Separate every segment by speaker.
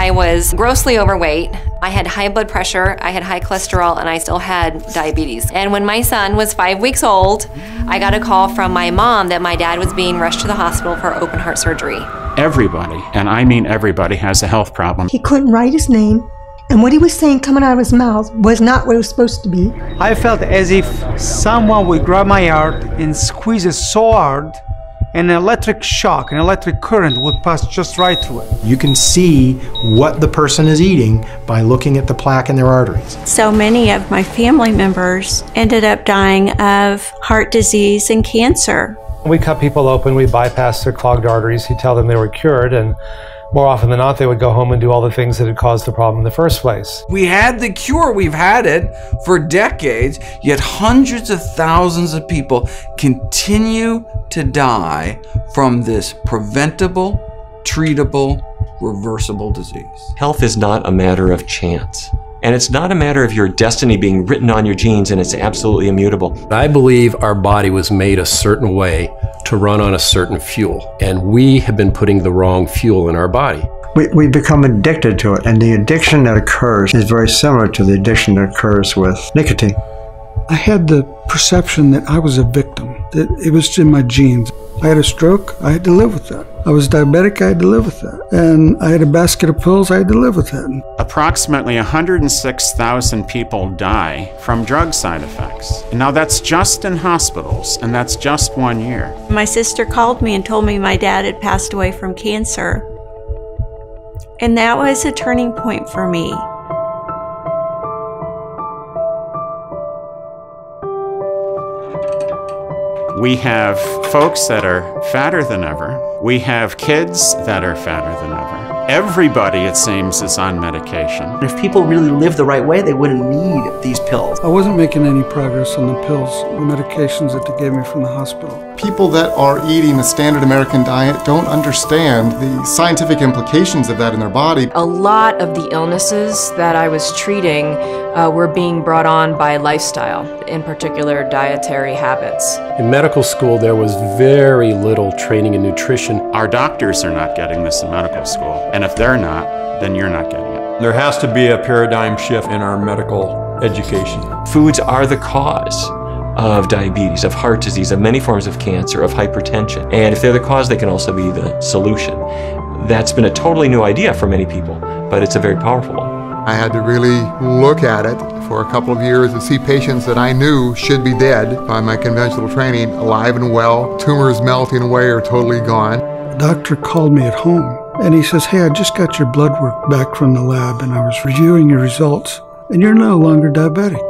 Speaker 1: I was grossly overweight. I had high blood pressure, I had high cholesterol, and I still had diabetes. And when my son was 5 weeks old, I got a call from my mom that my dad was being rushed to the hospital for open heart surgery.
Speaker 2: Everybody, and I mean everybody, has a health problem.
Speaker 3: He couldn't write his name, and what he was saying coming out of his mouth was not what it was supposed to be.
Speaker 4: I felt as if someone would grab my heart and squeeze it so hard, and an electric shock, an electric current would pass just right through it.
Speaker 5: You can see what the person is eating by looking at the plaque in their arteries.
Speaker 6: So many of my family members ended up dying of heart disease and cancer.
Speaker 7: We cut people open, we bypass their clogged arteries, you tell them they were cured, and more often than not, they would go home and do all the things that had caused the problem in the first place.
Speaker 8: We had the cure, we've had it for decades, yet hundreds of thousands of people continue to die from this preventable, treatable, reversible disease.
Speaker 9: Health is not a matter of chance. And it's not a matter of your destiny being written on your genes and it's absolutely immutable.
Speaker 10: I believe our body was made a certain way to run on a certain fuel, and we have been putting the wrong fuel in our body.
Speaker 11: We become addicted to it, and the addiction that occurs is very similar to the addiction that occurs with nicotine.
Speaker 12: I had the perception that I was a victim, that it was in my genes. I had a stroke, I had to live with that. I was diabetic, I had to live with that. And I had a basket of pills, I had to live with that.
Speaker 2: Approximately 106,000 people die from drug side effects. Now that's just in hospitals, and that's just 1 year.
Speaker 6: My sister called me and told me my dad had passed away from cancer. And that was a turning point for me.
Speaker 2: We have folks that are fatter than ever. We have kids that are fatter than ever. Everybody, it seems, is on medication.
Speaker 13: If people really lived the right way, they wouldn't need these pills.
Speaker 12: I wasn't making any progress on the pills, the medications that they gave me from the hospital.
Speaker 14: People that are eating the standard American diet don't understand the scientific implications of that in their body.
Speaker 15: A lot of the illnesses that I was treating were being brought on by lifestyle, in particular dietary habits.
Speaker 10: In medical school, there was very little training in nutrition.
Speaker 2: Our doctors are not getting this in medical school, and if they're not, then you're not getting it.
Speaker 16: There has to be a paradigm shift in our medical education.
Speaker 9: Foods are the cause of diabetes, of heart disease, of many forms of cancer, of hypertension. And if they're the cause, they can also be the solution. That's been a totally new idea for many people, but it's a very powerful one.
Speaker 17: I had to really look at it for a couple of years and see patients that I knew should be dead by my conventional training, alive and well, tumors melting away or totally gone.
Speaker 12: The doctor called me at home and he says, "Hey, I just got your blood work back from the lab and I was reviewing your results and you're no longer diabetic."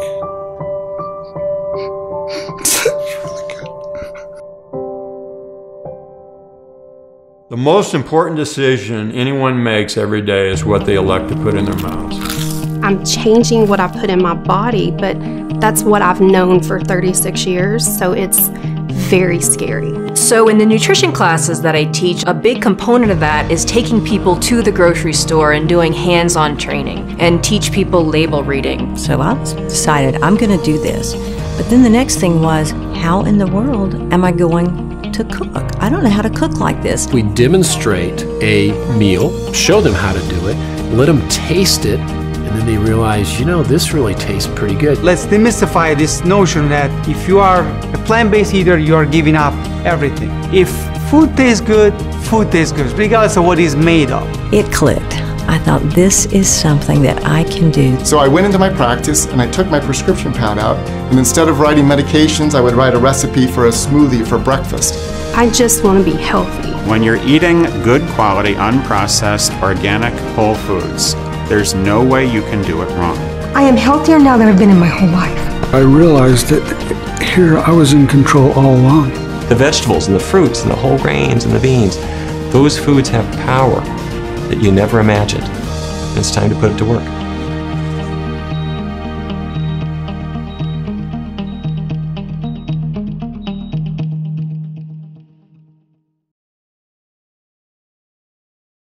Speaker 16: The most important decision anyone makes every day is what they elect to put in their mouths.
Speaker 18: I'm changing what I put in my body, but that's what I've known for 36 years, so it's very scary.
Speaker 15: So in the nutrition classes that I teach, a big component of that is taking people to the grocery store and doing hands-on training and teach people label reading.
Speaker 19: So I decided I'm going to do this. But then the next thing was, how in the world am I going to cook? I don't know how to cook like this.
Speaker 10: We demonstrate a meal, show them how to do it, let them taste it, and then they realize, you know, this really tastes pretty good.
Speaker 4: Let's demystify this notion that if you are a plant-based eater, you are giving up everything. If food tastes good, regardless of what it's made of.
Speaker 19: It clicked. I thought, this is something that I can do.
Speaker 14: So I went into my practice and I took my prescription pad out, and instead of writing medications, I would write a recipe for a smoothie for breakfast.
Speaker 18: I just want to be healthy.
Speaker 2: When you're eating good quality, unprocessed, organic, whole foods, there's no way you can do it wrong.
Speaker 3: I am healthier now than I've been in my whole life.
Speaker 12: I realized that here I was in control all along.
Speaker 9: The vegetables and the fruits and the whole grains and the beans, those foods have power that you never imagined. It's time to put it to work.